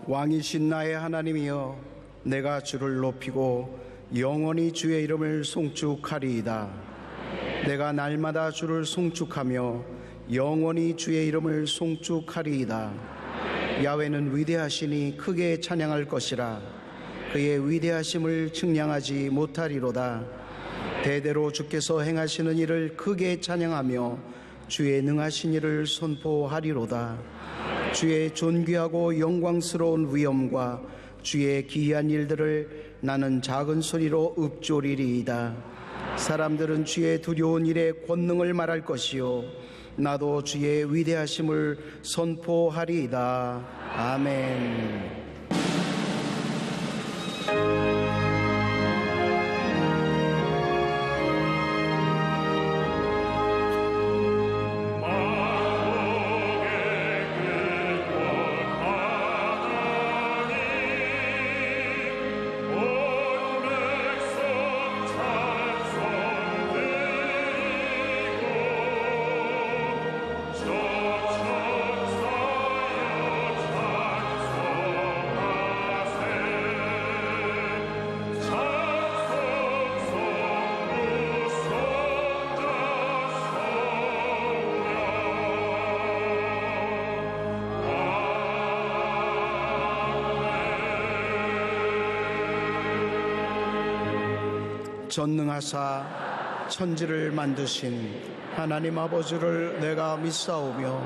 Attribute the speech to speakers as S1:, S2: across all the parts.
S1: 왕이신 나의 하나님이여, 내가 주를 높이고 영원히 주의 이름을 송축하리이다. 내가 날마다 주를 송축하며 영원히 주의 이름을 송축하리이다. 야훼는 위대하시니 크게 찬양할 것이라. 그의 위대하심을 측량하지 못하리로다. 대대로 주께서 행하시는 일을 크게 찬양하며 주의 능하신 일을 선포하리로다. 주의 존귀하고 영광스러운 위엄과 주의 기이한 일들을 나는 작은 소리로 읊조리리이다. 사람들은 주의 두려운 일의 권능을 말할 것이요, 나도 주의 위대하심을 선포하리이다. 아멘. 전능하사 천지를 만드신 하나님 아버지를 내가 믿사오며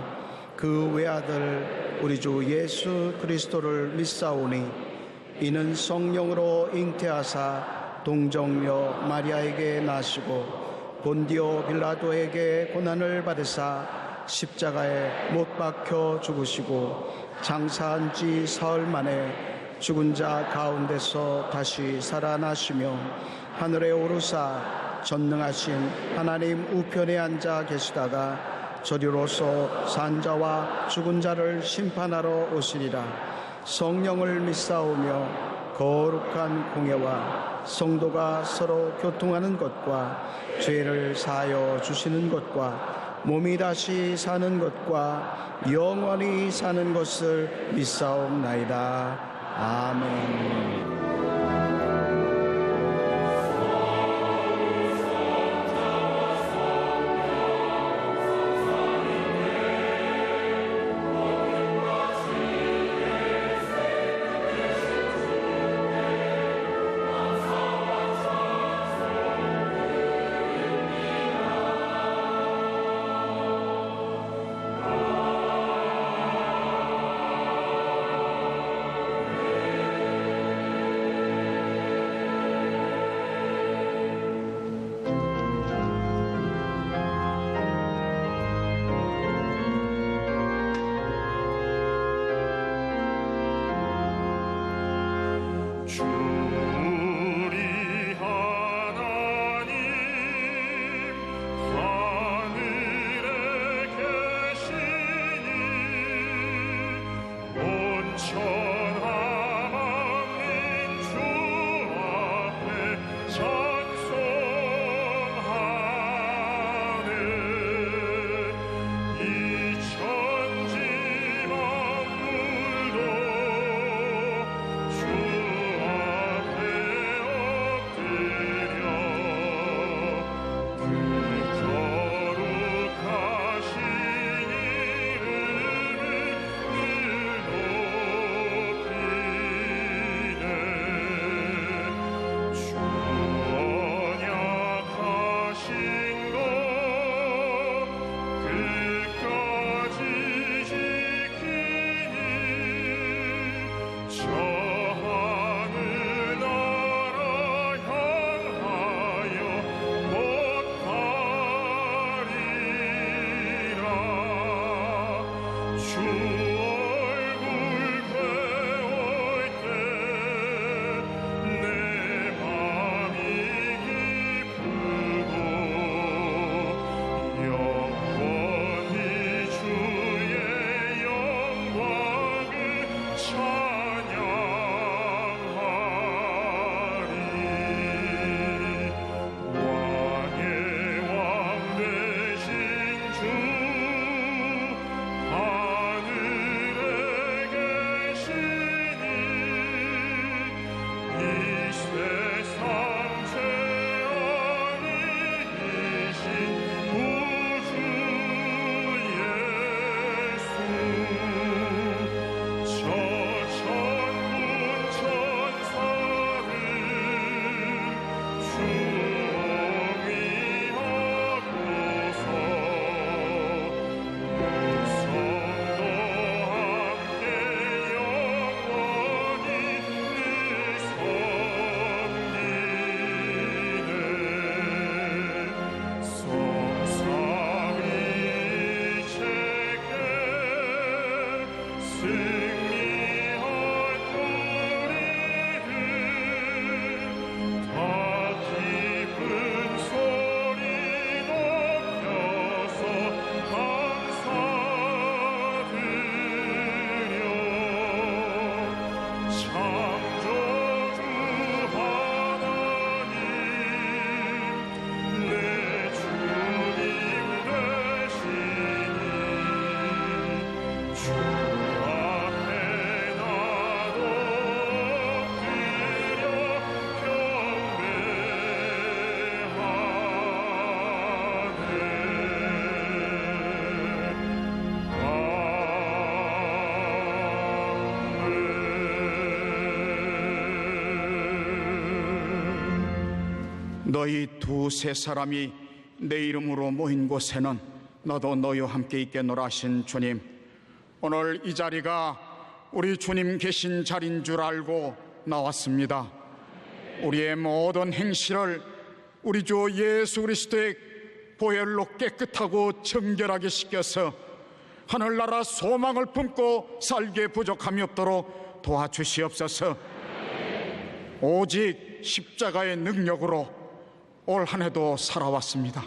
S1: 그 외아들 우리 주 예수 그리스도를 믿사오니 이는 성령으로 잉태하사 동정녀 마리아에게 나시고 본디오 빌라도에게 고난을 받으사 십자가에 못 박혀 죽으시고 장사한 지 사흘 만에 죽은 자 가운데서 다시 살아나시며 하늘에 오르사 전능하신 하나님 우편에 앉아 계시다가 저리로서 산자와 죽은 자를 심판하러 오시리라. 성령을 믿사오며 거룩한 공예와 성도가 서로 교통하는 것과 죄를 사하여 주시는 것과 몸이 다시 사는 것과 영원히 사는 것을 믿사옵나이다. 아멘.
S2: 주 너희 두세 사람이 내 이름으로 모인 곳에는 너도 너희와 함께 있겠노라 하신 주님, 오늘 이 자리가 우리 주님 계신 자리인 줄 알고 나왔습니다. 우리의 모든 행실을 우리 주 예수 그리스도의 보혈로 깨끗하고 정결하게 씻겨서 하늘나라 소망을 품고 살기에 부족함이 없도록 도와주시옵소서. 오직 십자가의 능력으로 올 한 해도 살아왔습니다.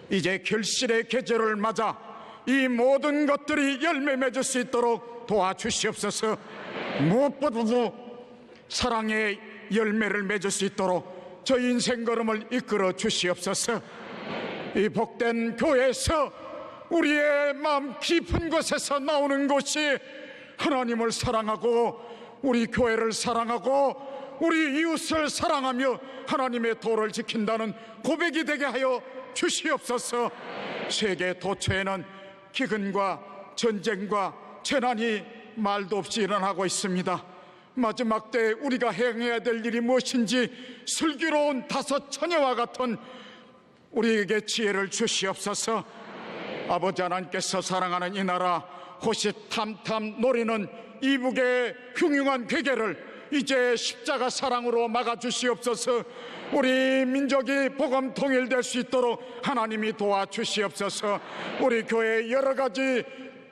S2: 이제 결실의 계절을 맞아 이 모든 것들이 열매 맺을 수 있도록 도와주시옵소서. 무엇보다도 사랑의 열매를 맺을 수 있도록 저 인생 걸음을 이끌어 주시옵소서. 이 복된 교회에서 우리의 마음 깊은 곳에서 나오는 것이 하나님을 사랑하고 우리 교회를 사랑하고 우리 이웃을 사랑하며 하나님의 도를 지킨다는 고백이 되게 하여 주시옵소서. 세계 도처에는 기근과 전쟁과 재난이 말도 없이 일어나고 있습니다. 마지막 때 우리가 행해야 될 일이 무엇인지 슬기로운 다섯 처녀와 같은 우리에게 지혜를 주시옵소서. 아버지 하나님께서 사랑하는 이 나라 호시탐탐 노리는 이북의 흉흉한 괴계를 이제 십자가 사랑으로 막아주시옵소서. 우리 민족이 복음 통일될 수 있도록 하나님이 도와주시옵소서. 우리 교회에 여러 가지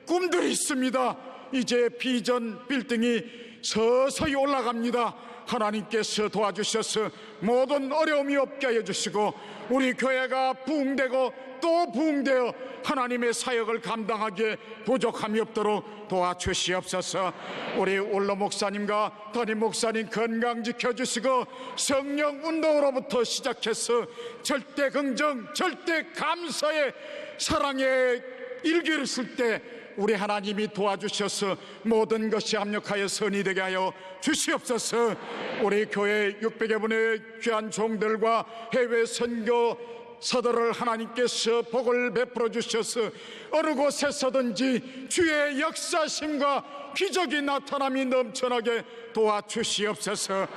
S2: 꿈들이 있습니다. 이제 비전 빌딩이 서서히 올라갑니다. 하나님께서 도와주셔서 모든 어려움이 없게 하여 주시고 우리 교회가 부흥되고 또 부흥되어 하나님의 사역을 감당하기에 부족함이 없도록 도와주시옵소서. 우리 올로 목사님과 담임 목사님 건강 지켜주시고 성령 운동으로부터 시작해서 절대 긍정 절대 감사의 사랑의 일기를 쓸 때 우리 하나님이 도와주셔서 모든 것이 합력하여 선이 되게 하여 주시옵소서. 우리 교회 600여 분의 귀한 종들과 해외 선교사들을 하나님께서 복을 베풀어 주셔서 어느 곳에서든지 주의 역사심과 기적이 나타남이 넘쳐나게 도와주시옵소서.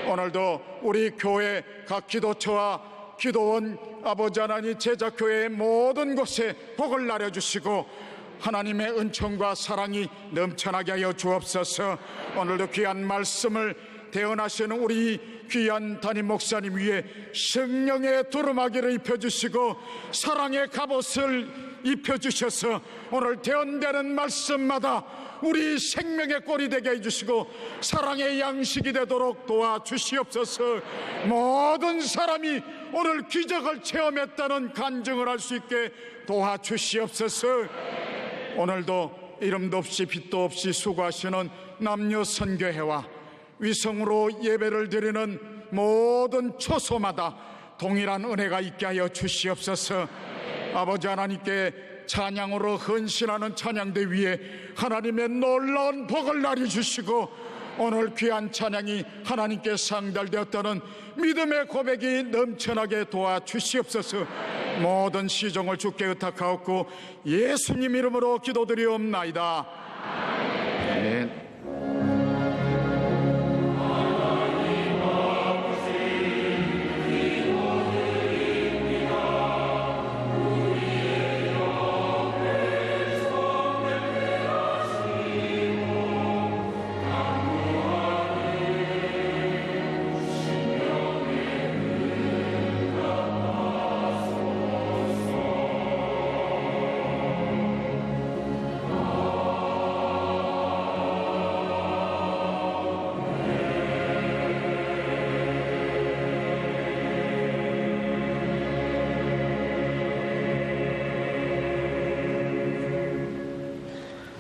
S2: 오늘도 우리 교회 각 기도처와 기도원 아버지 하나님 제자교회의 모든 곳에 복을 나려주시고 하나님의 은총과 사랑이 넘쳐나게 하여 주옵소서. 오늘도 귀한 말씀을 대언하시는 우리 귀한 담임 목사님 위에 성령의 두루마기를 입혀주시고 사랑의 갑옷을 입혀주셔서 오늘 대언되는 말씀마다 우리 생명의 꼴이 되게 해주시고 사랑의 양식이 되도록 도와주시옵소서. 모든 사람이 오늘 기적을 체험했다는 간증을 할 수 있게 도와주시옵소서. 오늘도 이름도 없이 빛도 없이 수고하시는 남녀 선교회와 위성으로 예배를 드리는 모든 초소마다 동일한 은혜가 있게 하여 주시옵소서. 아버지 하나님께 찬양으로 헌신하는 찬양대 위에 하나님의 놀라운 복을 나려주시고 오늘 귀한 찬양이 하나님께 상달되었다는 믿음의 고백이 넘쳐나게 도와주시옵소서. 모든 시종을 주께 의탁하옵고 예수님 이름으로 기도드리옵나이다. 아멘.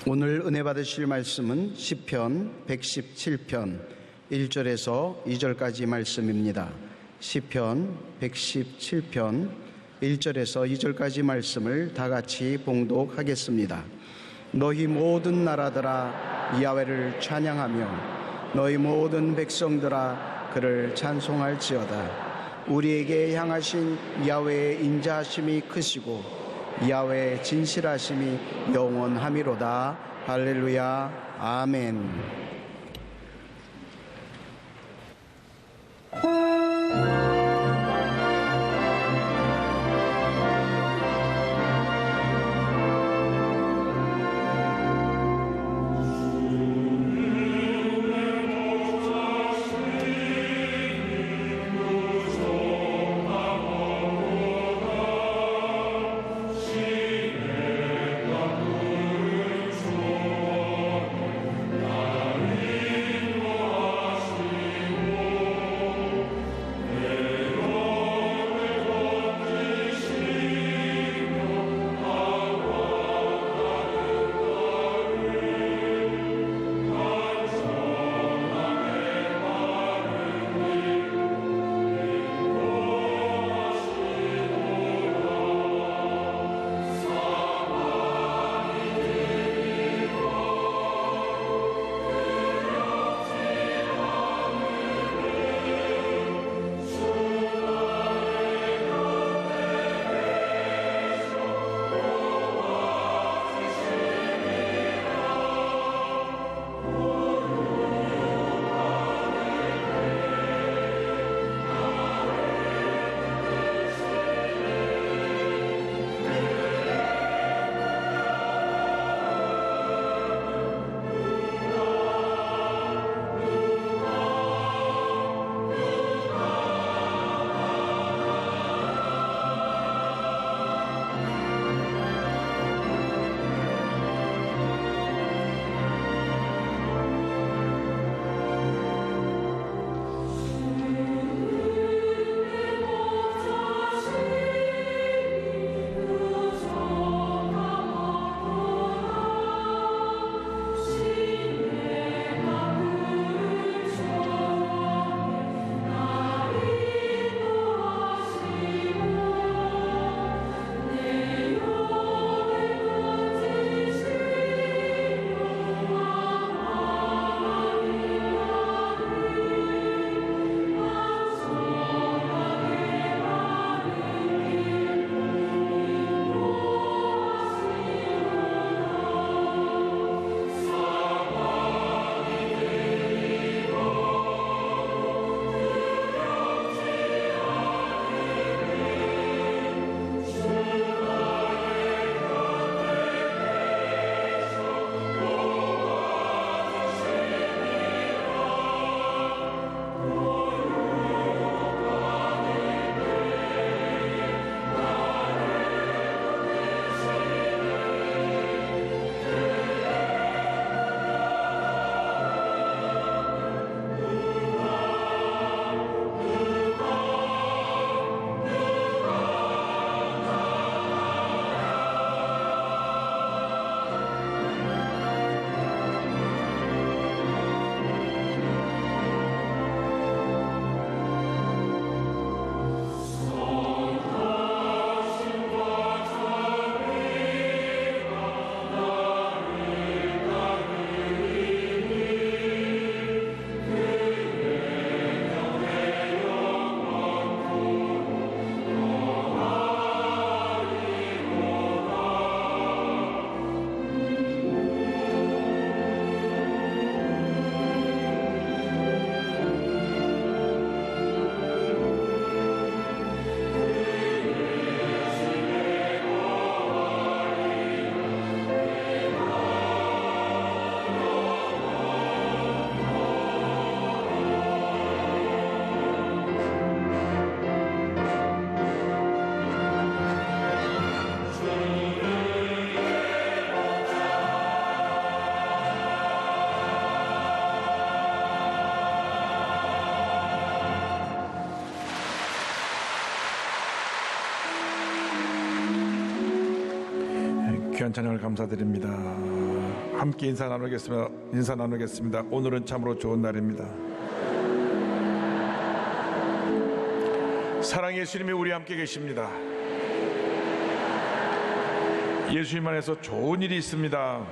S1: 오늘 은혜 받으실 말씀은 시편 117편 1절에서 2절까지 말씀입니다. 시편 117편 1절에서 2절까지 말씀을 다 같이 봉독하겠습니다. 너희 모든 나라들아 야훼를 찬양하며 너희 모든 백성들아 그를 찬송할지어다. 우리에게 향하신 야훼의 인자하심이 크시고 야훼의 진실하심이 영원함이로다. 할렐루야. 아멘.
S3: 귀한 찬양을 감사드립니다. 함께 인사 나누겠습니다. 오늘은 참으로 좋은 날입니다. 사랑의 예수님이 우리 함께 계십니다. 예수님 안에서 좋은 일이 있습니다.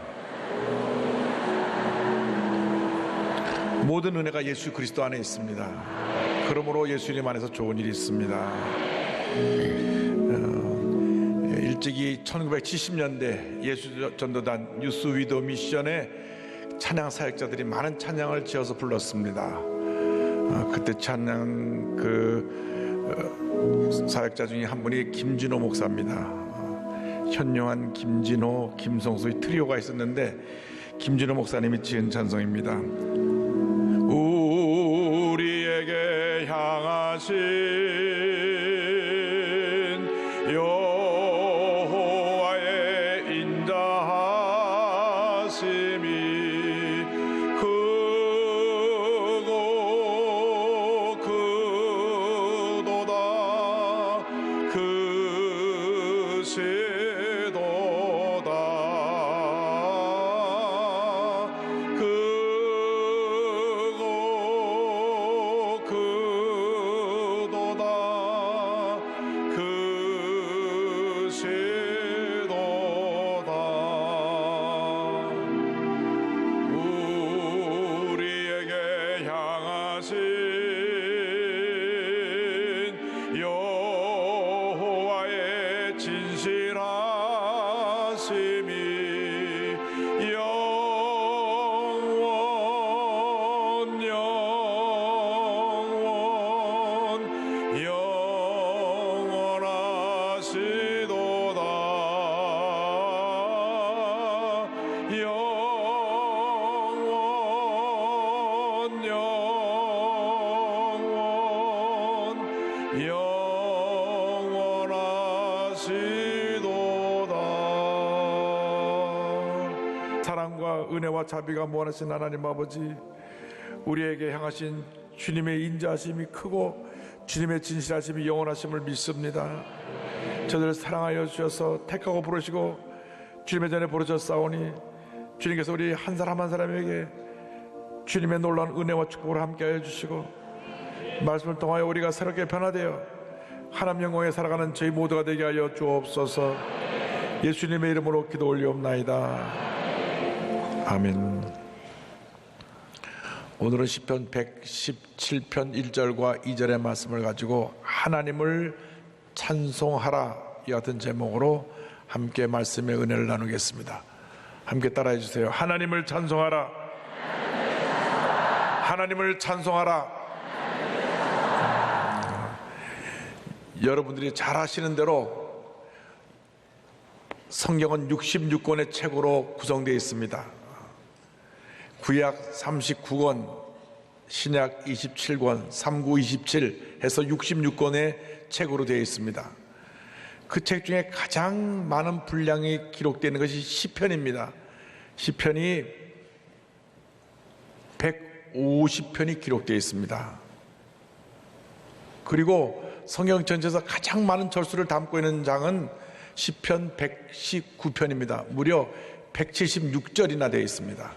S3: 모든 은혜가 예수 그리스도 안에 있습니다. 그러므로 예수님 안에서 좋은 일이 있습니다. 일찍이 1970년대 예수전도단 유스 위도 미션의 찬양 사역자들이 많은 찬양을 지어서 불렀습니다. 그때 찬양 사역자 중에 한 분이 김진호 목사입니다. 현용한, 김진호, 김성수의 트리오가 있었는데 김진호 목사님이 지은 찬송입니다. 우리에게 향하신 여호와의 인자하심이 크고 크도다 크시도다 크고 크도다 크시도다 우리에게 향하신 여호와의 진실하심이 영원하시도다 영원하시도다. 사랑과 은혜와 자비가 무한하신 하나님 아버지, 우리에게 향하신 주님의 인자하심이 크고 주님의 진실하심이 영원하심을 믿습니다. 저들을 사랑하여 주셔서 택하고 부르시고 주님의 전에 부르셨사오니 주님께서 우리 한 사람 한 사람에게 주님의 놀라운 은혜와 축복을 함께하여 주시고 말씀을 통하여 우리가 새롭게 변화되어 하나님 영광에 살아가는 저희 모두가 되게 하여 주옵소서. 예수님의 이름으로 기도 올리옵나이다. 아멘. 오늘은 시편 117편 1절과 2절의 말씀을 가지고 하나님을 찬송하라 이 같은 제목으로 함께 말씀의 은혜를 나누겠습니다. 함께 따라해 주세요. 하나님을 찬송하라. 하나님을 찬송하라. 여러분들이 잘 아시는 대로 성경은 66권의 책으로 구성되어 있습니다. 구약 39권, 신약 27권, 3927 해서 66권의 책으로 되어 있습니다. 그 책 중에 가장 많은 분량이 기록되어 있는 것이 시편입니다. 시편이 150편이 기록되어 있습니다. 그리고 성경 전체에서 가장 많은 절수를 담고 있는 장은 시편 119편입니다. 무려 176절이나 되어 있습니다.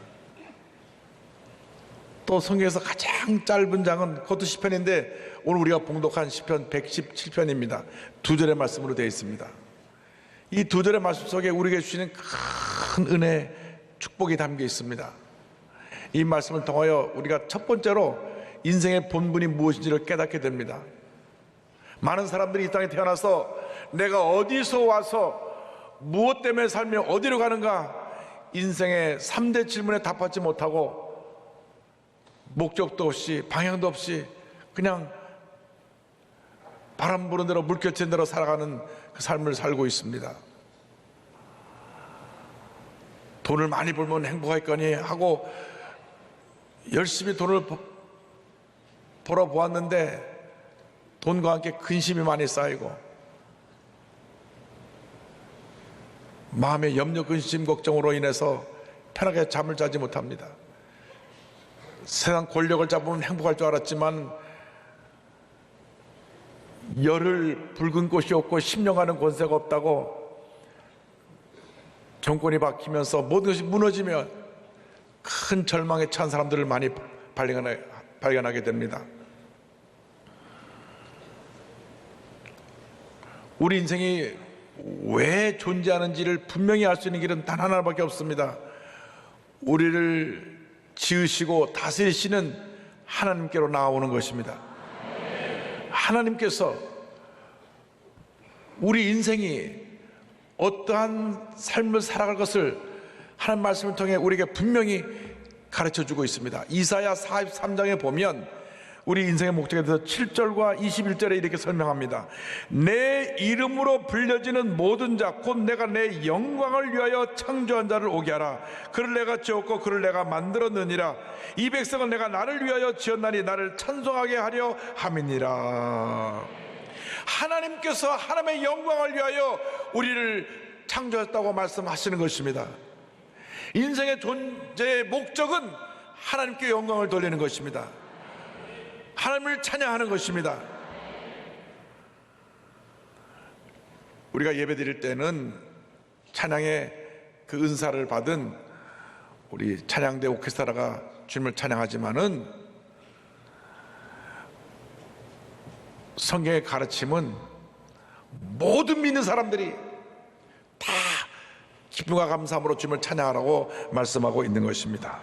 S3: 또 성경에서 가장 짧은 장은 그것도 시편인데 오늘 우리가 봉독한 시편 117편입니다. 두 절의 말씀으로 되어 있습니다. 이 두 절의 말씀 속에 우리에게 주시는 큰 은혜, 축복이 담겨 있습니다. 이 말씀을 통하여 우리가 첫 번째로 인생의 본분이 무엇인지를 깨닫게 됩니다. 많은 사람들이 이 땅에 태어나서 내가 어디서 와서 무엇 때문에 살며 어디로 가는가 인생의 3대 질문에 답하지 못하고 목적도 없이 방향도 없이 그냥 바람 부는 대로 물결치는 대로 살아가는 그 삶을 살고 있습니다. 돈을 많이 벌면 행복하겠거니 하고 열심히 돈을 벌어보았는데 돈과 함께 근심이 많이 쌓이고 마음의 염려, 근심, 걱정으로 인해서 편하게 잠을 자지 못합니다. 세상 권력을 잡으면 행복할 줄 알았지만 열을 붉은 꽃이 없고 10년 가는 권세가 없다고 정권이 바뀌면서 모든 것이 무너지면 큰 절망에 처한 사람들을 많이 발견하게 됩니다. 우리 인생이 왜 존재하는지를 분명히 알 수 있는 길은 단 하나밖에 없습니다. 우리를 지으시고 다스리시는 하나님께로 나아오는 것입니다. 하나님께서 우리 인생이 어떠한 삶을 살아갈 것을 하나님 말씀을 통해 우리에게 분명히 가르쳐주고 있습니다. 이사야 43장에 보면 우리 인생의 목적에 대해서 7절과 21절에 이렇게 설명합니다. 내 이름으로 불려지는 모든 자 곧 내가 내 영광을 위하여 창조한 자를 오게 하라. 그를 내가 지었고 그를 내가 만들었느니라. 이 백성은 내가 나를 위하여 지었나니 나를 찬송하게 하려 함이니라. 하나님께서 하나님의 영광을 위하여 우리를 창조했다고 말씀하시는 것입니다. 인생의 존재의 목적은 하나님께 영광을 돌리는 것입니다. 하나님을 찬양하는 것입니다. 우리가 예배드릴 때는 찬양의 그 은사를 받은 우리 찬양대 오케스트라가 주님을 찬양하지만은 성경의 가르침은 모든 믿는 사람들이 다 기쁨과 감사함으로 주님을 찬양하라고 말씀하고 있는 것입니다.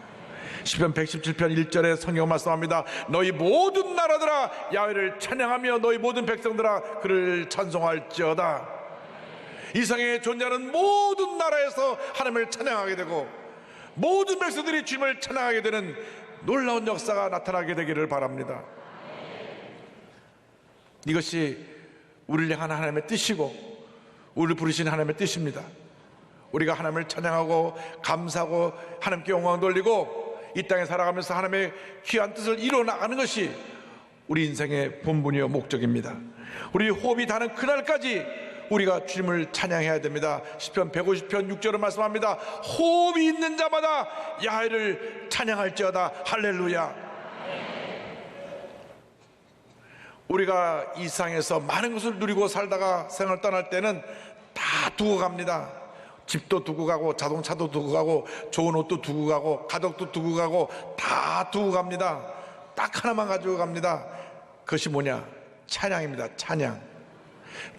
S3: 시편 117편 1절에 성경 말씀합니다. 너희 모든 나라들아 야훼를 찬양하며 너희 모든 백성들아 그를 찬송할지어다. 이 세상에 존재하는 모든 나라에서 하나님을 찬양하게 되고 모든 백성들이 주님을 찬양하게 되는 놀라운 역사가 나타나게 되기를 바랍니다. 이것이 우리를 향한 하나님의 뜻이고 우리를 부르신 하나님의 뜻입니다. 우리가 하나님을 찬양하고 감사하고 하나님께 영광 돌리고 이 땅에 살아가면서 하나님의 귀한 뜻을 이루어나가는 것이 우리 인생의 본분이요 목적입니다. 우리 호흡이 닿는 그날까지 우리가 주님을 찬양해야 됩니다. 시편 150편 6절은 말씀합니다. 호흡이 있는 자마다 야훼를 찬양할지어다. 할렐루야. 우리가 이 세상에서 많은 것을 누리고 살다가 생을 떠날 때는 다 두고 갑니다. 집도 두고 가고 자동차도 두고 가고 좋은 옷도 두고 가고 가족도 두고 가고 다 두고 갑니다. 딱 하나만 가지고 갑니다. 그것이 뭐냐? 찬양입니다. 찬양.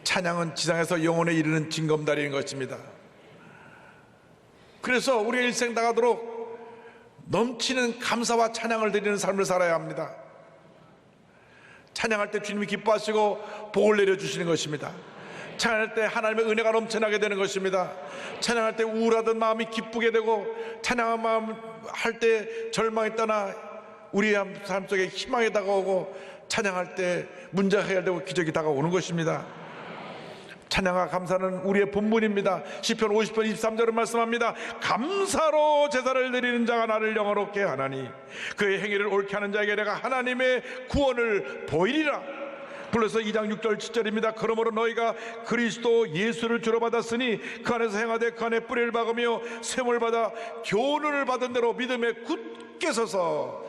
S3: 찬양은 지상에서 영혼에 이르는 징검다리인 것입니다. 그래서 우리가 일생 나가도록 넘치는 감사와 찬양을 드리는 삶을 살아야 합니다. 찬양할 때 주님이 기뻐하시고 복을 내려주시는 것입니다. 찬양할 때 하나님의 은혜가 넘쳐나게 되는 것입니다. 찬양할 때 우울하던 마음이 기쁘게 되고 찬양한 마음 할 때 절망이 떠나 우리의 삶 속에 희망이 다가오고 찬양할 때 문제가 해결되고 기적이 다가오는 것입니다. 찬양과 감사는 우리의 본분입니다. 시편 50편 23절은 말씀합니다. 감사로 제사를 드리는 자가 나를 영화롭게 하나니 그의 행위를 옳게 하는 자에게 내가 하나님의 구원을 보이리라. 불러서 2장 6절 7절입니다. 그러므로 너희가 그리스도 예수를 주로 받았으니 그 안에서 행하되 그 안에 뿌리를 박으며 셈을 받아 교훈을 받은 대로 믿음에 굳게 서서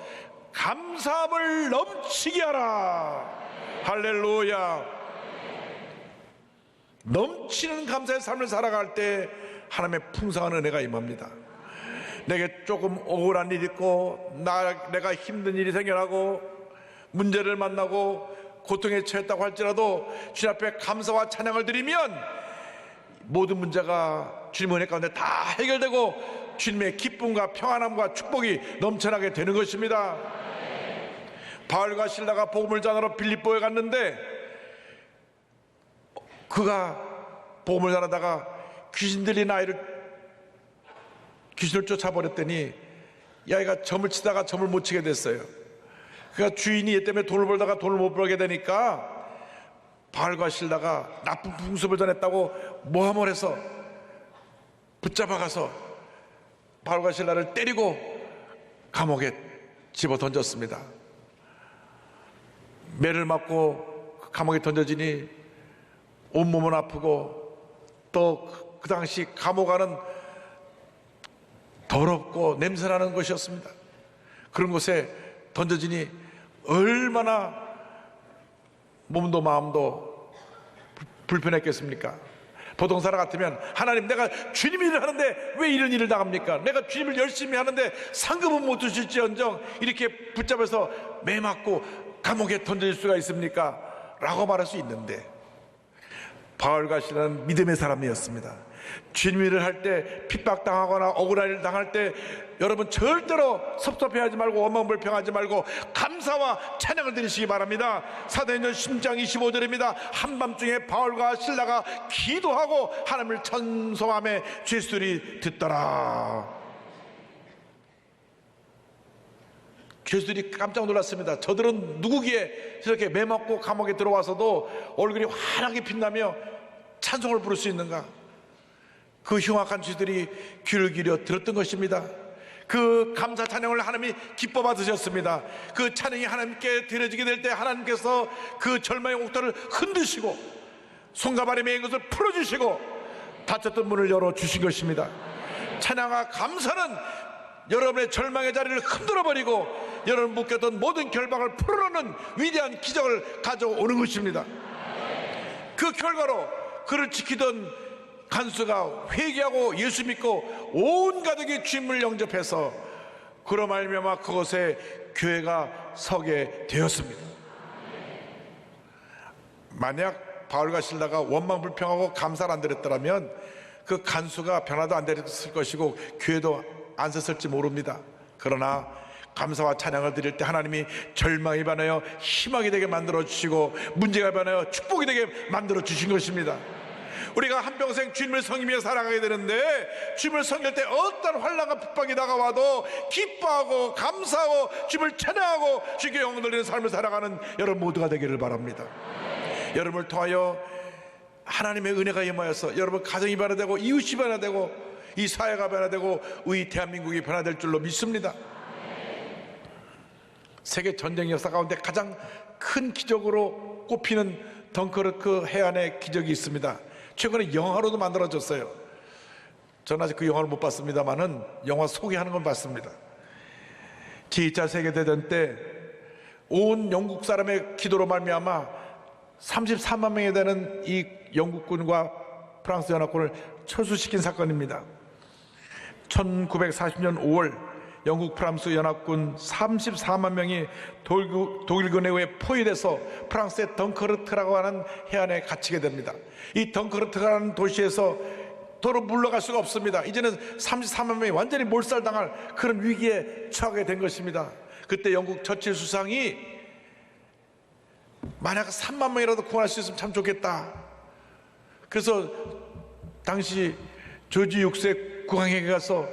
S3: 감사함을 넘치게 하라. 할렐루야. 넘치는 감사의 삶을 살아갈 때 하나님의 풍성한 은혜가 임합니다. 내게 조금 억울한 일이 있고 내가 힘든 일이 생겨나고 문제를 만나고 고통에 처했다고 할지라도 주님 앞에 감사와 찬양을 드리면 모든 문제가 주님의 은혜 가운데 다 해결되고 주님의 기쁨과 평안함과 축복이 넘쳐나게 되는 것입니다. 바울과 실라가 복음을 전하러 빌립보에 갔는데 그가 복음을 전하다가 귀신 들린 귀신을 쫓아버렸더니 이 아이가 점을 치다가 점을 못 치게 됐어요. 그가 주인이 얘 때문에 돈을 벌다가 돈을 못 벌게 되니까 바울과 실라가 나쁜 풍습을 전했다고 모함을 해서 붙잡아가서 바울과 실라를 때리고 감옥에 집어 던졌습니다. 매를 맞고 감옥에 던져지니 온몸은 아프고 또 그 당시 감옥 안은 더럽고 냄새나는 곳이었습니다. 그런 곳에 던져지니 얼마나 몸도 마음도 불편했겠습니까? 보통 사람 같으면 하나님, 내가 주님 일을 하는데 왜 이런 일을 당합니까? 내가 주님을 열심히 하는데 상급은 못 주실지언정 이렇게 붙잡아서 매맞고 감옥에 던질 수가 있습니까? 라고 말할 수 있는데, 바울과 실라는 믿음의 사람이었습니다. 주님 일을 할 때 핍박당하거나 억울한 일을 당할 때 여러분 절대로 섭섭해하지 말고 원망불평하지 말고 감사와 찬양을 드리시기 바랍니다. 사도행전 10장 25절입니다. 한밤중에 바울과 실라가 기도하고 하나님을 찬송하며 주의 소리 듣더라. 죄수들이 깜짝 놀랐습니다. 저들은 누구기에 저렇게 매맞고 감옥에 들어와서도 얼굴이 환하게 빛나며 찬송을 부를 수 있는가? 그 흉악한 죄들이 귀를 기울여 들었던 것입니다. 그 감사 찬양을 하나님이 기뻐 받으셨습니다. 그 찬양이 하나님께 드려지게 될 때 하나님께서 그 절망의 옥토를 흔드시고 손과 발에 매인 것을 풀어주시고 닫혔던 문을 열어주신 것입니다. 찬양과 감사는 여러분의 절망의 자리를 흔들어버리고 여러분 묶였던 모든 결박을 풀어놓는 위대한 기적을 가져오는 것입니다. 그 결과로 그를 지키던 간수가 회개하고 예수 믿고 온 가족이 주님을 영접해서 그로 말미암아 그곳에 교회가 서게 되었습니다. 만약 바울과 실라가 원망불평하고 감사를 안 드렸더라면 그 간수가 변화도 안 됐을 것이고 교회도 안 섰을지 모릅니다. 그러나 감사와 찬양을 드릴 때 하나님이 절망이 변하여 희망이 되게 만들어 주시고 문제가 변하여 축복이 되게 만들어 주신 것입니다. 우리가 한평생 주님을 섬기며 살아가게 되는데, 주님을 섬길 때 어떤 환난과 핍박이 다가와도 기뻐하고 감사하고 주님을 찬양하고 주께 영광 돌리는 삶을 살아가는 여러분 모두가 되기를 바랍니다. 여러분을 통하여 하나님의 은혜가 임하여서 여러분 가정이 변화되고 이웃이 변화되고 이 사회가 변화되고 우리 대한민국이 변화될 줄로 믿습니다. 세계 전쟁 역사 가운데 가장 큰 기적으로 꼽히는 덩커르크 해안의 기적이 있습니다. 최근에 영화로도 만들어졌어요. 저는 아직 그 영화를 못 봤습니다만은 영화 소개하는 건 봤습니다. 제2차 세계대전 때 온 영국 사람의 기도로 말미암아 34만 명이 되는 이 영국군과 프랑스 연합군을 철수시킨 사건입니다. 1940년 5월 영국 프랑스 연합군 34만 명이 독일군에 의해 포위돼서 프랑스의 덩커르트라고 하는 해안에 갇히게 됩니다. 이 덩커르트라는 도시에서 도로 물러갈 수가 없습니다. 이제는 34만 명이 완전히 몰살당할 그런 위기에 처하게 된 것입니다. 그때 영국 처칠 수상이 만약 3만 명이라도 구원할 수 있으면 참 좋겠다. 그래서 당시 조지 6세 국왕에게 가서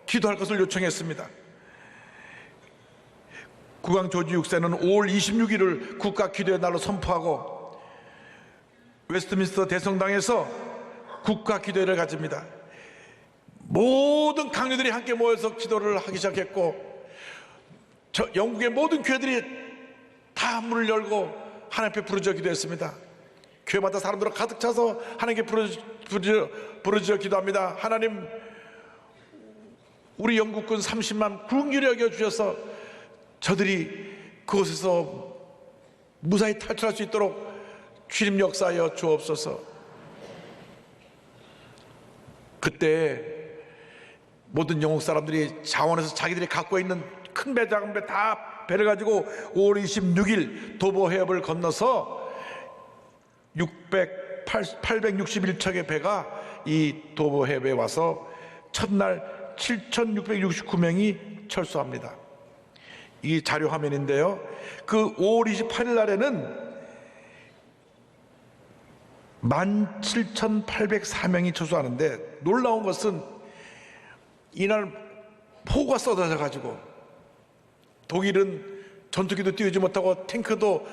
S3: 기도할 것을 요청했습니다. 국왕 조지 6세는 5월 26일을 국가 기도의 날로 선포하고 웨스트민스터 대성당에서 국가 기도회를 가집니다. 모든 강요들이 함께 모여서 기도를 하기 시작했고 영국의 모든 교회들이 다 문을 열고 하나님 앞에 부르짖어 기도했습니다. 교회마다 사람들로 가득 차서 하나님께 부르짖어 기도합니다. 하나님, 우리 영국군 30만 굶주려 여겨주셔서 저들이 그곳에서 무사히 탈출할 수 있도록 주님 역사하여 주옵소서. 그때 모든 영국 사람들이 자원해서 자기들이 갖고 있는 큰 배 작은 배 다 배를 가지고 5월 26일 도보 해협을 건너서 861척의 배가 이 도보 해협에 와서 첫날 7,669명이 철수합니다. 이 자료 화면인데요, 그 5월 28일 날에는 17,804명이 철수하는데 놀라운 것은 이날 폭우가 쏟아져 가지고 독일은 전투기도 띄우지 못하고 탱크도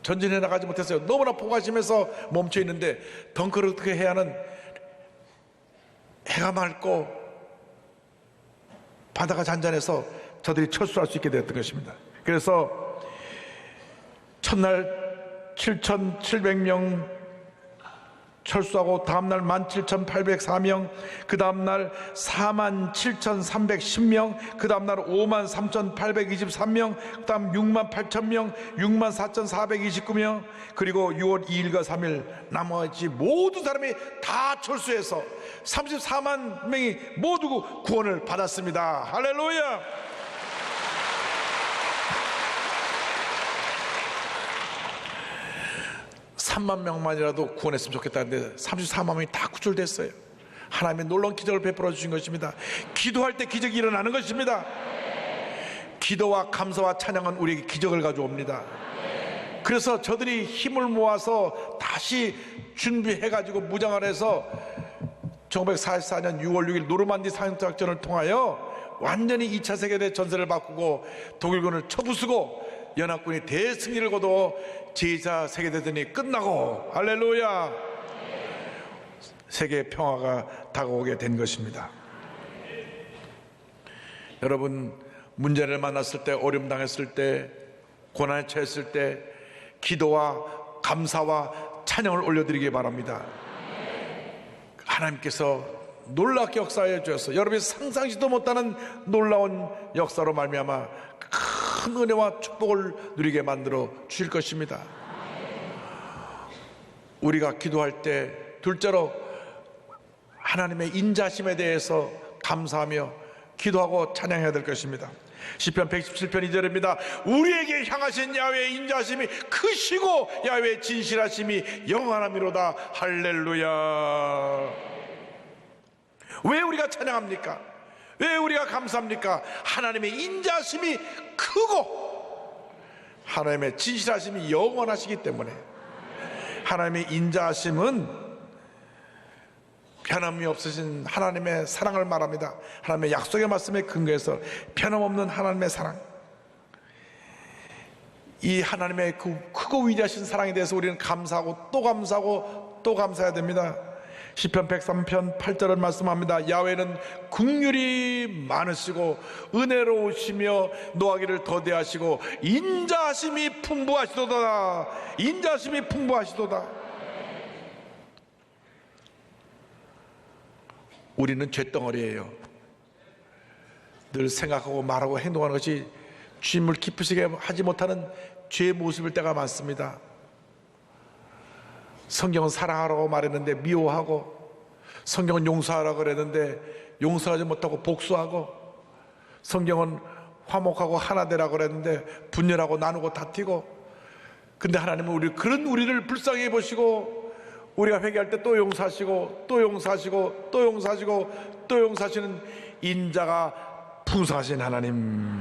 S3: 전진해 나가지 못했어요. 너무나 폭우가 심해서 멈춰 있는데 덩커르크 해안은 해가 맑고 바다가 잔잔해서 저들이 철수할 수 있게 되었던 것입니다. 그래서 첫날 7,700명 철수하고 다음날 17,804명, 그 다음날 47,310명, 그 다음날 53,823명, 그 다음 68,000명, 64,429명, 그리고 6월 2일과 3일 나머지 모든 사람이 다 철수해서 34만 명이 모두 구원을 받았습니다. 할렐루야. (3만) 명만이라도 구원했으면 좋겠다는데 34만 명이 다 구출됐어요. 하나님의 놀라운 기적을 베풀어 주신 것입니다. 기도할 때 기적이 일어나는 것입니다. 기도와 감사와 찬양은 우리에게 기적을 가져옵니다. 그래서 저들이 힘을 모아서 다시 준비해가지고 무장을 해서 1944년 6월 6일 노르만디 상륙작전을 통하여 완전히 2차 세계대전 전세를 바꾸고 독일군을 쳐부수고 연합군이 대승리를 거두어 제2차 세계대전이 끝나고, 할렐루야, 세계 평화가 다가오게 된 것입니다. 여러분, 문제를 만났을 때, 어려움 당했을 때, 고난에 처했을 때 기도와 감사와 찬양을 올려드리기 바랍니다. 하나님께서 놀랍게 역사해 주셔서 여러분이 상상지도 못하는 놀라운 역사로 말미암아 큰 은혜와 축복을 누리게 만들어 주실 것입니다. 우리가 기도할 때 둘째로 하나님의 인자심에 대해서 감사하며 기도하고 찬양해야 될 것입니다. 시편 117편 2절입니다. 우리에게 향하신 야훼의 인자심이 크시고 야훼의 진실하심이 영원함이로다. 할렐루야. 왜 우리가 찬양합니까? 왜 우리가 감사합니까? 하나님의 인자심이 크고 하나님의 진실하심이 영원하시기 때문에. 하나님의 인자심은 변함이 없으신 하나님의 사랑을 말합니다. 하나님의 약속의 말씀에 근거해서 변함없는 하나님의 사랑, 이 하나님의 그 크고 위대하신 사랑에 대해서 우리는 감사하고 또 감사하고 또 감사해야 됩니다. 시편 103편 8절을 말씀합니다. 야훼는 긍휼이 많으시고 은혜로우시며 노하기를 더디하시고 인자하심이 풍부하시도다. 인자하심이 풍부하시도다. 우리는 쇳덩어리예요. 늘 생각하고 말하고 행동하는 것이 주님을 기쁘시게 하지 못하는 죄의 모습일 때가 많습니다. 성경은 사랑하라고 말했는데 미워하고, 성경은 용서하라고 그랬는데 용서하지 못하고 복수하고, 성경은 화목하고 하나 되라고 그랬는데 분열하고 나누고 다투고. 근데 하나님은 그런 우리를 불쌍히 보시고 우리가 회개할 때 또 용서하시고 또 용서하시고 또 용서하시고 또 용서하시는 인자가 풍성하신 하나님.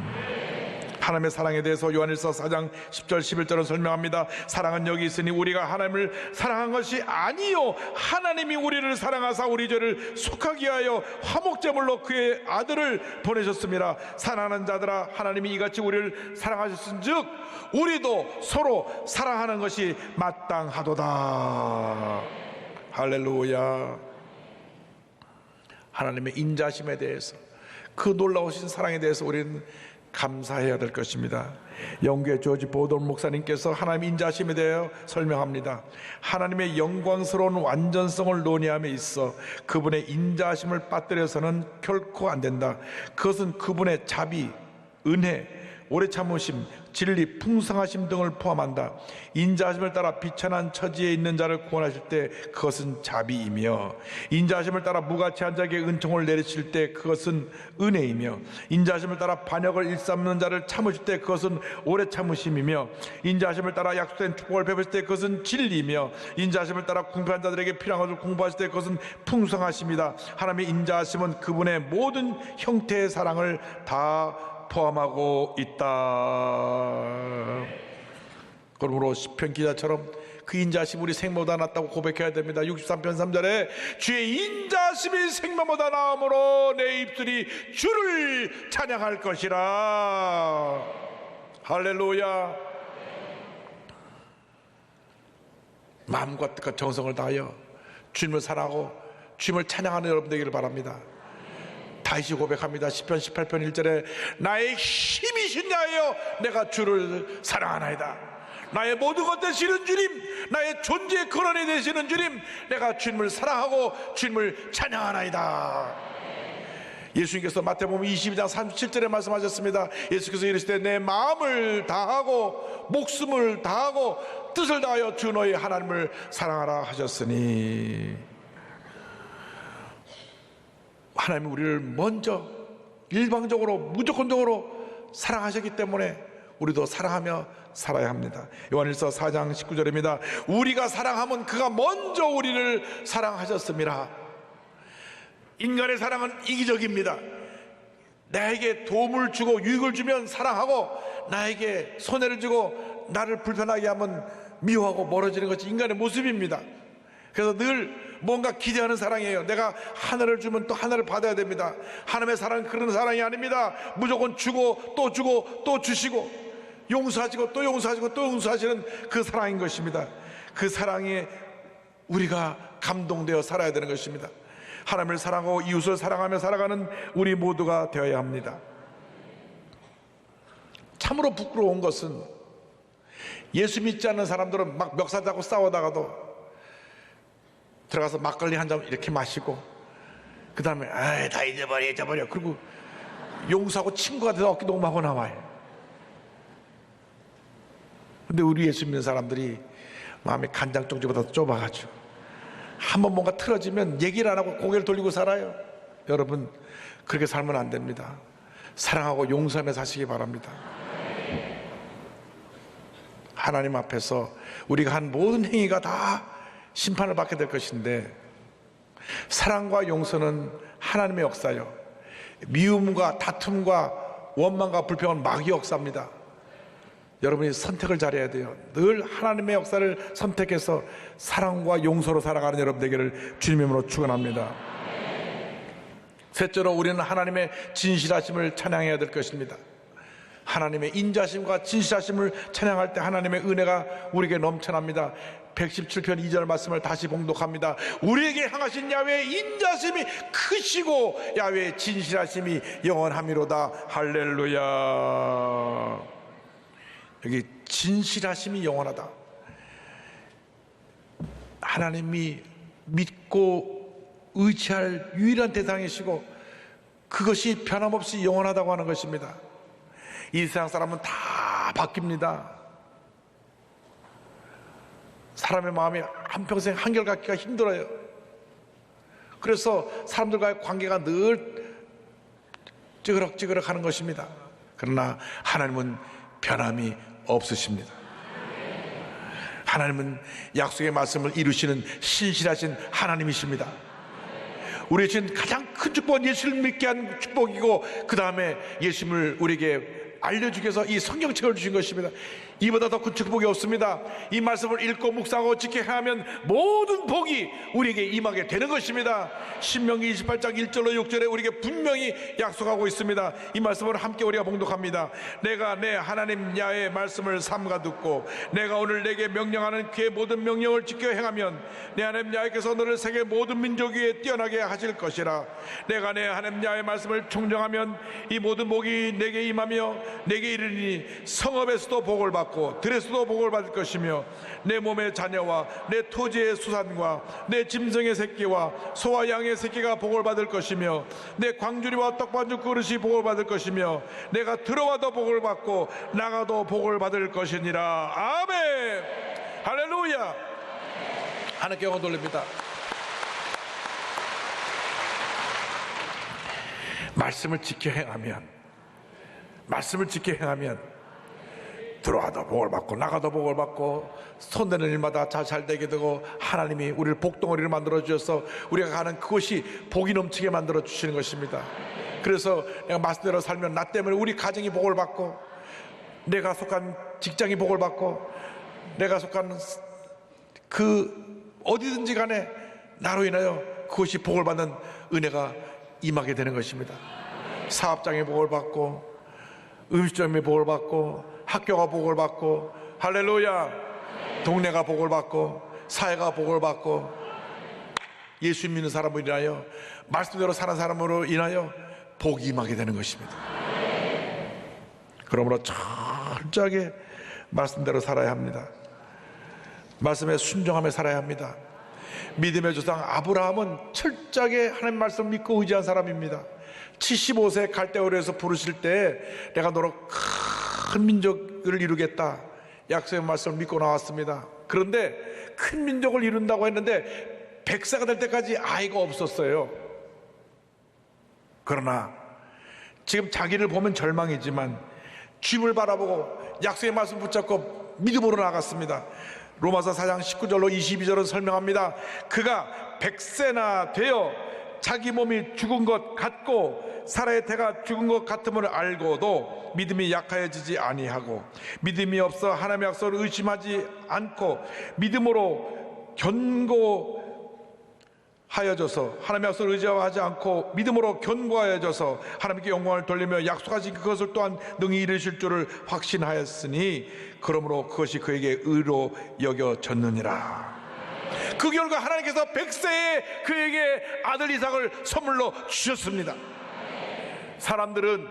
S3: 하나님의 사랑에 대해서 요한일서 4장 10절 11절은 설명합니다. 사랑은 여기 있으니 우리가 하나님을 사랑한 것이 아니요 하나님이 우리를 사랑하사 우리 죄를 속하게 하여 화목제물로 그의 아들을 보내셨습니다. 사랑하는 자들아, 하나님이 이같이 우리를 사랑하셨은즉 우리도 서로 사랑하는 것이 마땅하도다. 할렐루야. 하나님의 인자심에 대해서, 그 놀라우신 사랑에 대해서 우리는 감사해야 될 것입니다. 영국의 조지 보돈 목사님께서 하나님의 인자심에 대하여 설명합니다. 하나님의 영광스러운 완전성을 논의함에 있어 그분의 인자심을 빠뜨려서는 결코 안 된다. 그것은 그분의 자비, 은혜, 오래 참으심, 진리, 풍성하심 등을 포함한다. 인자하심을 따라 비천한 처지에 있는 자를 구원하실 때 그것은 자비이며, 인자하심을 따라 무가치한 자에게 은총을 내리실 때 그것은 은혜이며, 인자하심을 따라 반역을 일삼는 자를 참으실 때 그것은 오래 참으심이며, 인자하심을 따라 약속된 축복을 베푸실 때 그것은 진리이며, 인자하심을 따라 궁핍한 자들에게 필요한 것을 공부하실 때 그것은 풍성하심이다. 하나님의 인자하심은 그분의 모든 형태의 사랑을 다 포함하고 있다. 그러므로 시편 기자처럼 그 인자심이 우리 생명보다 낫다고 고백해야 됩니다. 63편 3절에 주의 인자심이 생명보다 나음으로 내 입술이 주를 찬양할 것이라. 할렐루야. 마음과 뜻과 정성을 다하여 주님을 사랑하고 주님을 찬양하는 여러분 되기를 바랍니다. 다시 고백합니다. 시편 18편 1절에 나의 힘이신 자여 내가 주를 사랑하나이다. 나의 모든 것 되시는 주님, 나의 존재의 근원이 되시는 주님, 내가 주님을 사랑하고 주님을 찬양하나이다. 예수님께서 마태복음 22장 37절에 말씀하셨습니다. 예수께서 이르시되 내 마음을 다하고 목숨을 다하고 뜻을 다하여 주 너희 하나님을 사랑하라 하셨으니, 하나님이 우리를 먼저 일방적으로 무조건적으로 사랑하셨기 때문에 우리도 사랑하며 살아야 합니다. 요한일서 4장 19절입니다. 우리가 사랑하면 그가 먼저 우리를 사랑하셨습니다. 인간의 사랑은 이기적입니다. 나에게 도움을 주고 유익을 주면 사랑하고, 나에게 손해를 주고 나를 불편하게 하면 미워하고 멀어지는 것이 인간의 모습입니다. 그래서 늘 뭔가 기대하는 사랑이에요. 내가 하나를 주면 또 하나를 받아야 됩니다. 하나님의 사랑은 그런 사랑이 아닙니다. 무조건 주고 또 주시고, 용서하시고 또 용서하시고 또 용서하시는 그 사랑인 것입니다. 그 사랑에 우리가 감동되어 살아야 되는 것입니다. 하나님을 사랑하고 이웃을 사랑하며 살아가는 우리 모두가 되어야 합니다. 참으로 부끄러운 것은, 예수 믿지 않는 사람들은 막 멱살 잡고 싸우다가도 들어가서 막걸리 한 잔 이렇게 마시고, 그 다음에 다 잊어버려 그리고 용서하고 친구가 돼서 어깨 동무하고 나와요. 근데 우리 예수 믿는 사람들이 마음이 간장종지보다 좁아가지고 한번 뭔가 틀어지면 얘기를 안 하고 고개를 돌리고 살아요. 여러분, 그렇게 살면 안 됩니다. 사랑하고 용서하며 사시기 바랍니다. 하나님 앞에서 우리가 한 모든 행위가 다 심판을 받게 될 것인데, 사랑과 용서는 하나님의 역사요, 미움과 다툼과 원망과 불평은 마귀의 역사입니다. 여러분이 선택을 잘해야 돼요. 늘 하나님의 역사를 선택해서 사랑과 용서로 살아가는 여러분 되기를 주님의 이름으로 축원합니다. 셋째로, 우리는 하나님의 진실하심을 찬양해야 될 것입니다. 하나님의 인자심과 진실하심을 찬양할 때 하나님의 은혜가 우리에게 넘쳐납니다. 117편 2절 말씀을 다시 봉독합니다. 우리에게 향하신 야훼의 인자심이 크시고 야훼의 진실하심이 영원함이로다. 할렐루야. 여기 진실하심이 영원하다. 하나님이 믿고 의지할 유일한 대상이시고 그것이 변함없이 영원하다고 하는 것입니다. 이 세상 사람은 다 바뀝니다. 사람의 마음이 한평생 한결같기가 힘들어요. 그래서 사람들과의 관계가 늘 찌그럭찌그럭 하는 것입니다. 그러나 하나님은 변함이 없으십니다. 하나님은 약속의 말씀을 이루시는 신실하신 하나님이십니다. 우리의 지금 가장 큰 축복은 예수를 믿게 한 축복이고, 그 다음에 예수님을 우리에게 알려주기 위해서 이 성경책을 주신 것입니다. 이보다 더 큰 축복이 없습니다. 이 말씀을 읽고 묵상하고 지켜 행하면 모든 복이 우리에게 임하게 되는 것입니다. 신명기 28장 1절로 6절에 우리에게 분명히 약속하고 있습니다. 이 말씀을 함께 우리가 봉독합니다. 내가 내 하나님 야훼의 말씀을 삼가 듣고 내가 오늘 내게 명령하는 그의 모든 명령을 지켜 행하면 내 하나님 야훼께서 너를 세계 모든 민족 위에 뛰어나게 하실 것이라. 내가 내 하나님 야훼의 말씀을 청정하면 이 모든 복이 내게 임하며 내게 이르니 성읍에서도 복을 받고 들에서도 복을 받을 것이며 내 몸의 자녀와 내 토지의 수산과 내 짐승의 새끼와 소와 양의 새끼가 복을 받을 것이며 내 광주리와 떡반죽 그릇이 복을 받을 것이며 내가 들어와도 복을 받고 나가도 복을 받을 것이니라. 아멘. 할렐루야. 하나님께 영광 돌립니다. 말씀을 지켜 행하면 들어와도 복을 받고 나가도 복을 받고 손대는 일마다 잘 되게 되고, 하나님이 우리를 복덩어리를 만들어 주셔서 우리가 가는 그것이 복이 넘치게 만들어 주시는 것입니다. 그래서 내가 말씀대로 살면 나 때문에 우리 가정이 복을 받고, 내가 속한 직장이 복을 받고, 내가 속한 그 어디든지 간에 나로 인하여 그것이 복을 받는 은혜가 임하게 되는 것입니다. 사업장에 복을 받고, 음식점에 복을 받고, 학교가 복을 받고, 할렐루야. 동네가 복을 받고, 사회가 복을 받고, 예수 믿는 사람으로 인하여, 말씀대로 사는 사람으로 인하여 복이 임하게 되는 것입니다. 그러므로 철저하게 말씀대로 살아야 합니다. 말씀에 순종하며 살아야 합니다. 믿음의 조상 아브라함은 철저하게 하나님 말씀을 믿고 의지한 사람입니다. 75세 갈대아우르에서 부르실 때 내가 너로 큰 민족을 이루겠다, 약속의 말씀을 믿고 나왔습니다. 그런데 큰 민족을 이룬다고 했는데 100세가 될 때까지 아이가 없었어요. 그러나 지금 자기를 보면 절망이지만 주님을 바라보고 약속의 말씀 붙잡고 믿음으로 나갔습니다. 로마서 4장 19절로 22절은 설명합니다. 그가 100세나 되어 자기 몸이 죽은 것 같고 사라의 태가 죽은 것 같음을 알고도 믿음이 약하여지지 아니하고 믿음이 없어 하나님의 약속을 의심하지 않고 믿음으로 견고하여져서 하나님의 약속을 의지하지 않고 믿음으로 견고하여져서 하나님께 영광을 돌리며 약속하신 그것을 또한 능히 이루실 줄을 확신하였으니 그러므로 그것이 그에게 의로 여겨졌느니라. 그 결과 하나님께서 100세에 그에게 아들 이삭을 선물로 주셨습니다. 사람들은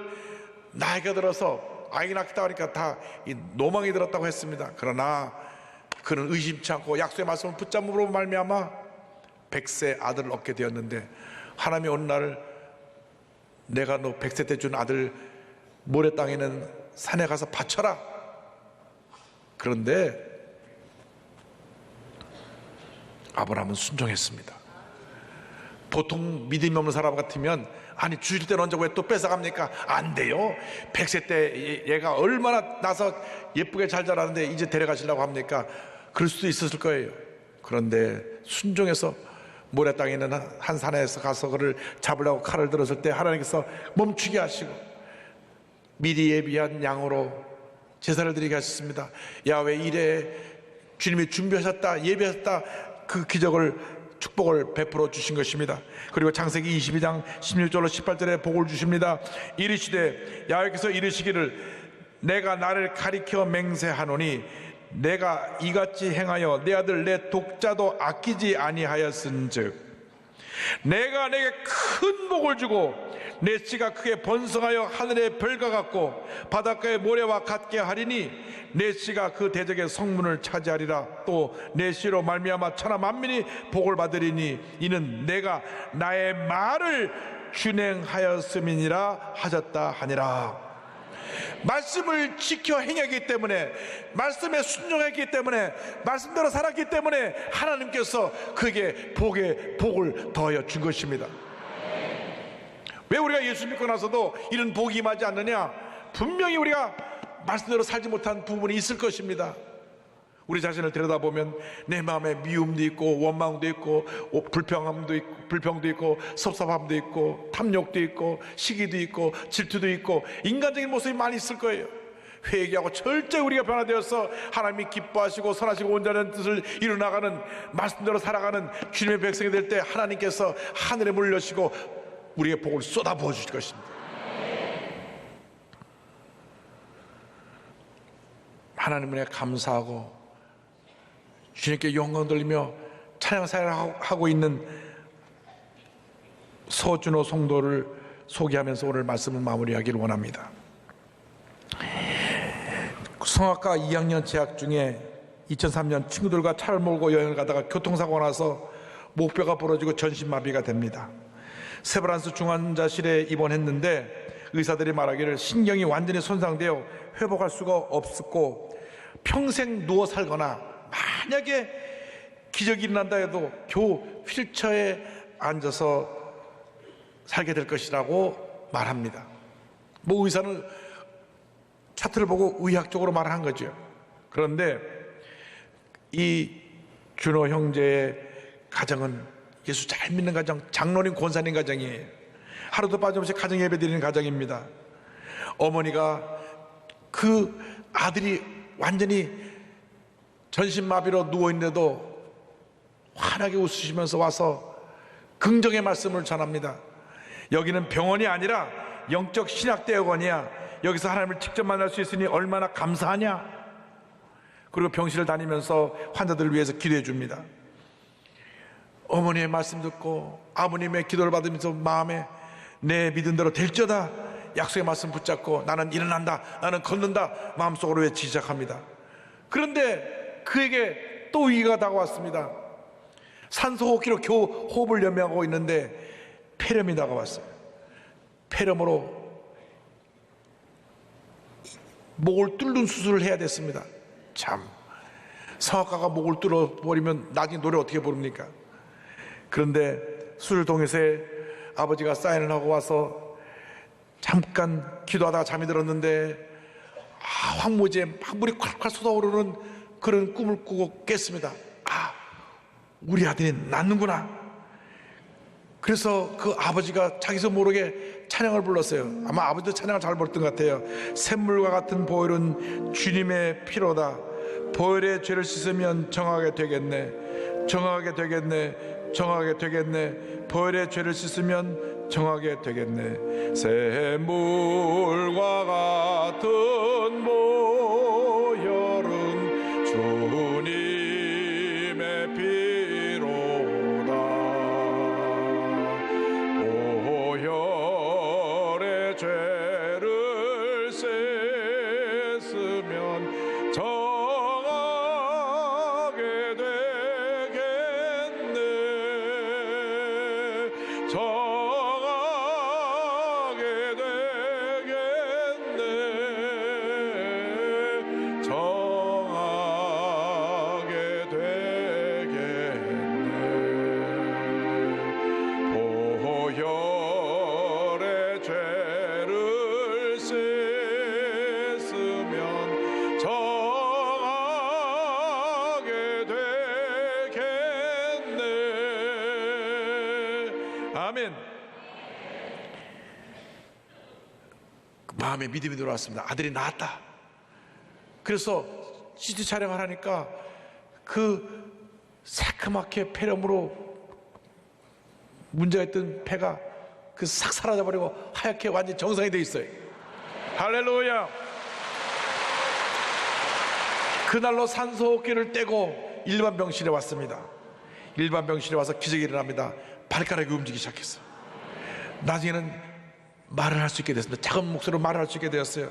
S3: 나이가 들어서 아이 낳겠다 하니까 다 노망이 들었다고 했습니다. 그러나 그는 의심치 않고 약속의 말씀을 붙잡음으로 말미암아 100세 아들을 얻게 되었는데, 하나님이 어느 날 내가 너 100세 때 준 아들 모래 땅에 있는 산에 가서 바쳐라. 그런데 아브라함은 순종했습니다. 보통 믿음이 없는 사람 같으면 아니 주실 때는 언제 왜 또 뺏어갑니까? 안 돼요. 100세 때 얘가 얼마나 나서 예쁘게 잘 자라는데 이제 데려가시려고 합니까? 그럴 수도 있었을 거예요. 그런데 순종해서 모래 땅에 있는 한 산에서 가서 그를 잡으려고 칼을 들었을 때 하나님께서 멈추게 하시고 미리 예비한 양으로 제사를 드리게 하셨습니다. 야훼 이레, 주님이 준비하셨다, 예비하셨다, 그 기적을 축복을 베풀어 주신 것입니다. 그리고 창세기 22장 16절로 18절에 복을 주십니다. 이르시되 야훼께서 이르시기를 내가 나를 가리켜 맹세하노니 내가 이같이 행하여 내 아들 내 독자도 아끼지 아니하였은즉 내가 내게 큰 복을 주고 내 씨가 크게 번성하여 하늘의 별과 같고 바닷가의 모래와 같게 하리니 내 씨가 그 대적의 성문을 차지하리라. 또 내 씨로 말미암아 천하 만민이 복을 받으리니 이는 내가 나의 말을 준행하였음이니라 하셨다 하니라. 말씀을 지켜 행했기 때문에, 말씀에 순종했기 때문에, 말씀대로 살았기 때문에 하나님께서 그에게 복을 더하여 준 것입니다. 왜 우리가 예수 믿고 나서도 이런 복이 임하지 않느냐? 분명히 우리가 말씀대로 살지 못한 부분이 있을 것입니다. 우리 자신을 들여다보면 내 마음에 미움도 있고 원망도 있고 불평함도 있고 불평도 있고 섭섭함도 있고 탐욕도 있고 시기도 있고 질투도 있고 인간적인 모습이 많이 있을 거예요. 회개하고 철저히 우리가 변화되어서 하나님이 기뻐하시고 선하시고 온전한 뜻을 이루나가는 말씀대로 살아가는 주님의 백성이 될 때 하나님께서 하늘에 문을 여시고 우리의 복을 쏟아부어 주실 것입니다. 하나님을 감사하고 주님께 영광 돌리며 찬양사를 하고 있는 서준호 성도를 소개하면서 오늘 말씀을 마무리하기를 원합니다. 성악과 2학년 재학 중에 2003년 친구들과 차를 몰고 여행을 가다가 교통사고가 나서 목뼈가 부러지고 전신마비가 됩니다. 세브란스 중환자실에 입원했는데 의사들이 말하기를 신경이 완전히 손상되어 회복할 수가 없었고 평생 누워 살거나 만약에 기적이 일어난다 해도 겨우 휠체어에 앉아서 살게 될 것이라고 말합니다. 뭐 의사는 차트를 보고 의학적으로 말을 한 거죠. 그런데 이 준호 형제의 가정은 예수 잘 믿는 가정, 장로님 권사님 가정이에요. 하루도 빠짐없이 가정 예배 드리는 가정입니다. 어머니가 그 아들이 완전히 전신마비로 누워있는데도 환하게 웃으시면서 와서 긍정의 말씀을 전합니다. 여기는 병원이 아니라 영적 신학대학원이야. 여기서 하나님을 직접 만날 수 있으니 얼마나 감사하냐. 그리고 병실을 다니면서 환자들을 위해서 기도해 줍니다. 어머니의 말씀 듣고 아버님의 기도를 받으면서 마음에 내 믿음대로 될지어다 약속의 말씀 붙잡고 나는 일어난다, 나는 걷는다 마음속으로 외치기 시작합니다. 그런데 그에게 또 위기가 다가왔습니다. 산소호흡기로 겨우 호흡을 연명하고 있는데 폐렴이 다가왔어요. 폐렴으로 목을 뚫는 수술을 해야 됐습니다. 참, 성악가가 목을 뚫어버리면 나중에 노래 어떻게 부릅니까? 그런데 수술동에서 아버지가 사인을 하고 와서 잠깐 기도하다가 잠이 들었는데 황무지에 막 물이 콸콸 쏟아오르는 그런 꿈을 꾸고 깼습니다. 우리 아들이 낫는구나. 그래서 그 아버지가 자기도 모르게 찬양을 불렀어요. 아마 아버지도 찬양을 잘 불렀던 것 같아요. 샘물과 같은 보혈은 주님의 피로다. 보혈의 죄를 씻으면 정하게 되겠네. 정하게 되겠네. 정하게 되겠네. 보혈의 죄를 씻으면 정하게 되겠네. 샘물과 같은 보혈은 주님의 피로다. 보혈의 죄를 씻으면 정하게 되겠네. 정하게 되겠네. 정하게 되겠네. 보혈의 죄를 씻으면 정하게 되겠네. 아멘. 마음에 믿음이 들어왔습니다. 아들이 나았다. 그래서 CT 촬영을 하니까 그 새카맣게 폐렴으로 문제가 있던 폐가 그 싹 사라져버리고 하얗게 완전 정상이 돼 있어요. 할렐루야. 그날로 산소호흡기를 떼고 일반 병실에 왔습니다. 일반 병실에 와서 기적이 일어납니다. 발가락이 움직이기 시작했어요. 나중에는 말을 할 수 있게 됐습니다. 작은 목소리로 말을 할 수 있게 되었어요.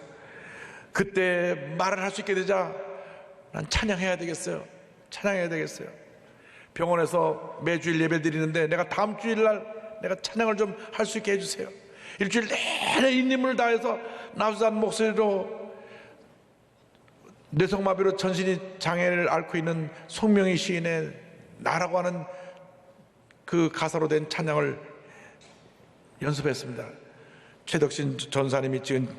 S3: 그때 말을 할 수 있게 되자 난 찬양해야 되겠어요. 찬양해야 되겠어요. 병원에서 매주일 예배 드리는데 내가 다음 주일날 내가 찬양을 좀 할 수 있게 해주세요. 일주일 내내 인님을 다해서 나수한 목소리로 뇌성마비로 전신이 장애를 앓고 있는 송명희 시인의 나라고 하는 그 가사로 된 찬양을 연습했습니다. 최덕신 전사님이 지금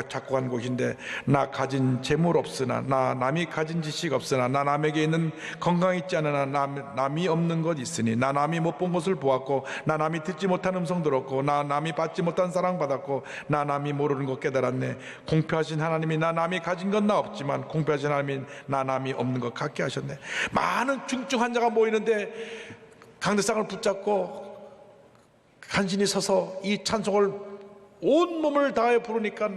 S3: 작곡한 곡인데, 나 가진 재물 없으나, 나 남이 가진 지식 없으나, 나 남에게 있는 건강 있지 않으나, 남이 없는 것 있으니, 나 남이 못 본 것을 보았고, 나 남이 듣지 못한 음성 들었고, 나 남이 받지 못한 사랑 받았고, 나 남이 모르는 것 깨달았네. 공표하신 하나님이 나 남이 가진 건 나 없지만 공표하신 하나님이 나 남이 없는 것 갖게 하셨네. 많은 중증 환자가 모이는데 강대상을 붙잡고 간신히 서서 이 찬송을 온 몸을 다해 부르니까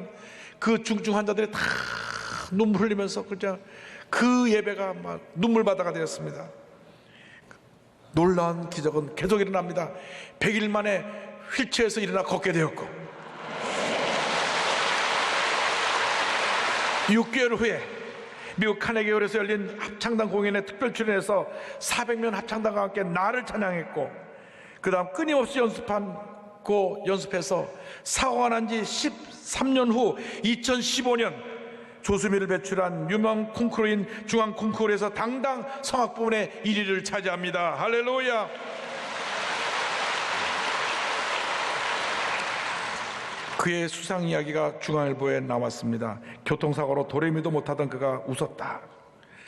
S3: 그 중증 환자들이 다 눈물 흘리면서 그냥 그 예배가 막 눈물바다가 되었습니다. 놀라운 기적은 계속 일어납니다. 100일 만에 휠체어에서 일어나 걷게 되었고, 6개월 후에 미국 카네기홀에서 열린 합창단 공연에 특별 출연해서 400명 합창단과 함께 나를 찬양했고, 그 다음 끊임없이 연습해서 사고가 난 지 13년 후 2015년 조수미를 배출한 유명 콩쿠르인 중앙 콩쿠르에서 당당 성악 부문의 1위를 차지합니다. 할렐루야. 그의 수상 이야기가 중앙일보에 나왔습니다. 교통사고로 도래미도 못하던 그가 웃었다.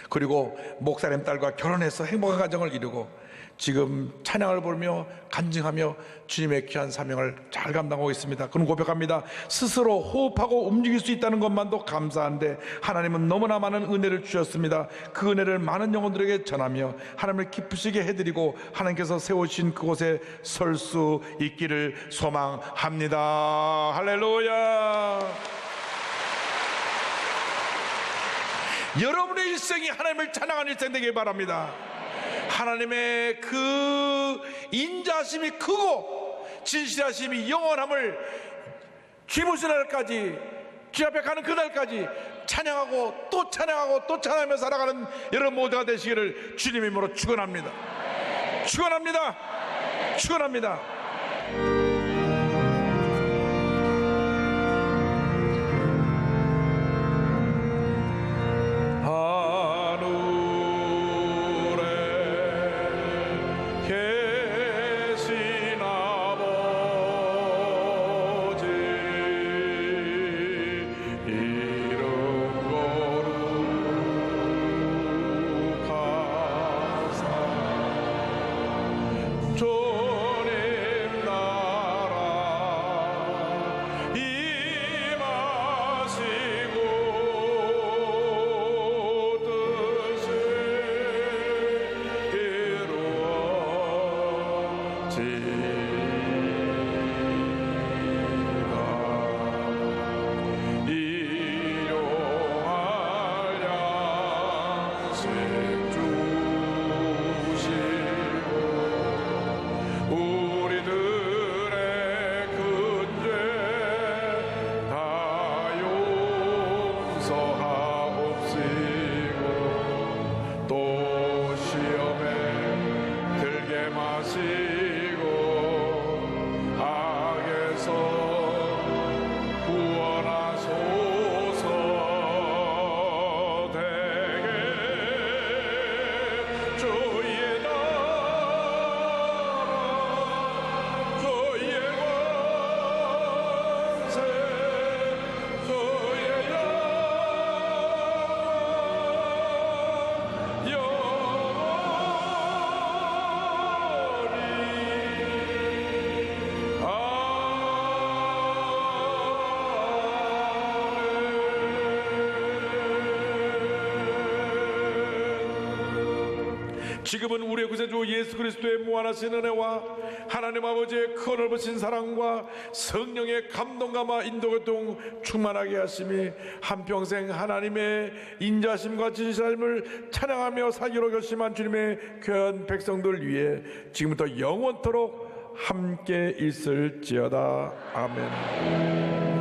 S3: 그리고 목사님 딸과 결혼해서 행복한 가정을 이루고 지금 찬양을 부르며 간증하며 주님의 귀한 사명을 잘 감당하고 있습니다. 그는 고백합니다. 스스로 호흡하고 움직일 수 있다는 것만도 감사한데 하나님은 너무나 많은 은혜를 주셨습니다. 그 은혜를 많은 영혼들에게 전하며 하나님을 기쁘시게 해드리고 하나님께서 세우신 그곳에 설 수 있기를 소망합니다. 할렐루야. 여러분의 일생이 하나님을 찬양하는 일생 되길 바랍니다. 하나님의 그 인자하심이 크고 진실하심이 영원함을 주의 보신 날까지, 주 앞에 가는 그날까지 찬양하고 또 찬양하고 또 찬양하며 살아가는 여러분 모두가 되시기를 주님의 이름으로 축원합니다. 축원합니다. 축원합니다. 지금은 우리의 구세주 예수 그리스도의 무한하신 은혜와 하나님 아버지의 큰 넓으신 사랑과 성령의 감동감화 인도교통 충만하게 하심이 한평생 하나님의 인자심과 진실함을 찬양하며 살기로 결심한 주님의 귀한 백성들 위해 지금부터 영원토록 함께 있을지어다. 아멘.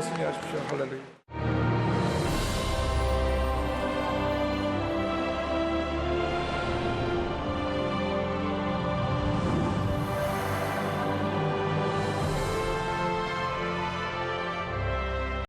S3: 승리하십시오. 할렐루야.